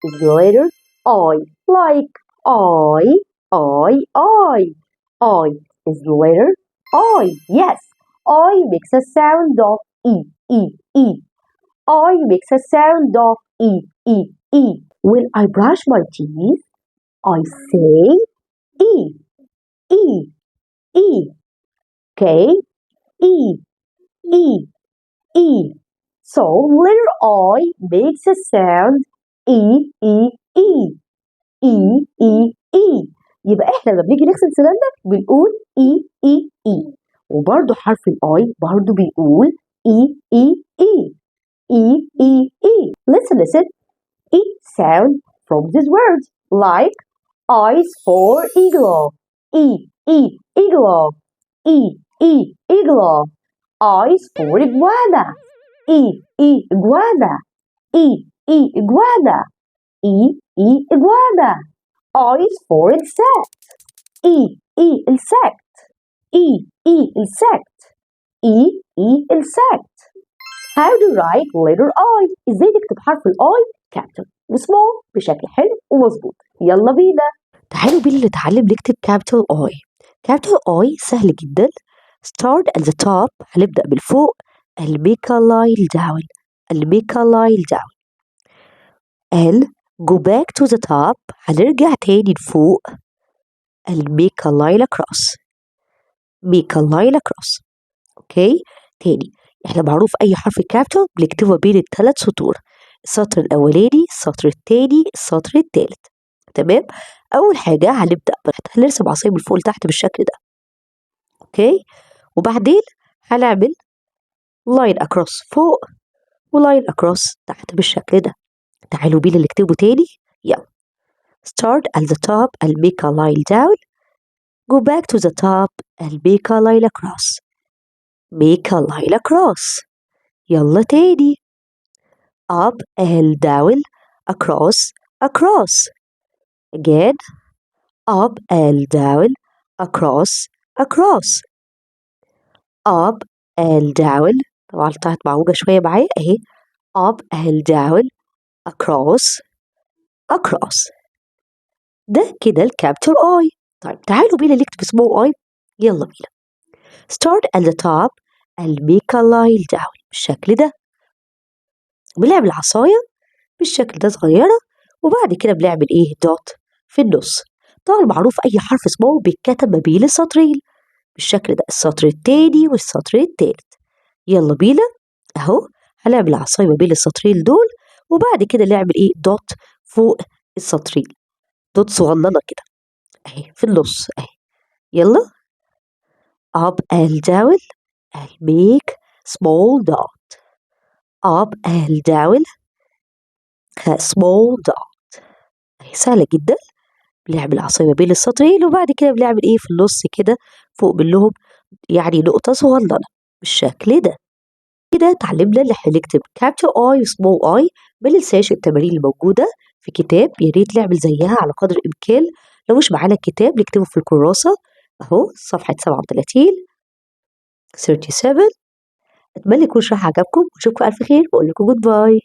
is the letter I, like I. I is the letter I. Yes, I makes a sound of E. I makes a sound of E. When I brush my teeth, I say E, E, E. Okay, E, E, E. So letter I makes a sound E. يبقى احنا لما بنيجي نغسل سناننا بنقول اي. وبرضه حرف الاي برضه بيقول اي. Listen. E sound from this word like eyes for igloo. Igloo. Igloo. Eyes for iguana. Iguana. Iguana. Iguana. Eyes for insect. Insect. Insect. Insect. How to write letter I؟ ازاي نكتب حرف الاي capital وسمول بشكل حلو ومظبوط. يلا بينا. تعالوا بينا نتعلم نكتب capital I. capital I سهل جدا. Start at the top، هنبدأ من فوق. make a line down. Go back to the top، هنرجع تاني لفوق. make a line across. اوكي، تاني احنا معروف اي حرف كابيتال بنكتبه بين الثلاث سطور، السطر الاولاني، السطر الثاني، السطر الثالث. تمام. اول حاجه هنرسم عصايه من فوق لتحت بالشكل ده. اوكي، وبعدين هنعمل لاين اكروس فوق ولاين اكروس تحت بالشكل ده. تعالوا بينا نكتبه تاني. يلا. start at the top and make a line down. go back to the top and make a line across. يلا تاني. up and down across. again up and down across. up and down، طبعا طلعت معوجة شوية معايا اهي. up and down across. ده كده الكابيتال I. طيب تعالوا بينا نكتب small I. يلا بينا. start at the top and make a line down بالشكل ده. بنعمل عصاية بالشكل ده صغيرة، وبعد كده بنعمل ايه؟ دوت في النص. طبعا معروف اي حرف سمول بيتكتب ما بين السطرين بالشكل ده، السطر التاني والسطر التالت. يلا بينا اهو، هنعمل عصاية ما بين السطرين دول، وبعد كده نعمل ايه؟ دوت فوق السطرين، دوت صغننة كده اهي في النص اهي. يلا up and down and make small dot. up and down small dot. سهلة جدا. بنعمل عصاية ما بين السطرين، وبعد كده بنعمل ايه في النص كده فوق منهم يعني نقطة صغننة بالشكل ده. كده اتعلمنا ان احنا نكتب capital I و small I. ما ننساش التمارين الموجودة في كتاب، يا ريت نعمل زيها على قدر الإمكان. لو مش معانا الكتاب نكتبه في الكراسة اهو، صفحة 37. أتمنى يكون الشرح عجبكم، وأشوفكم ألف خير، بقول لكم جود باي.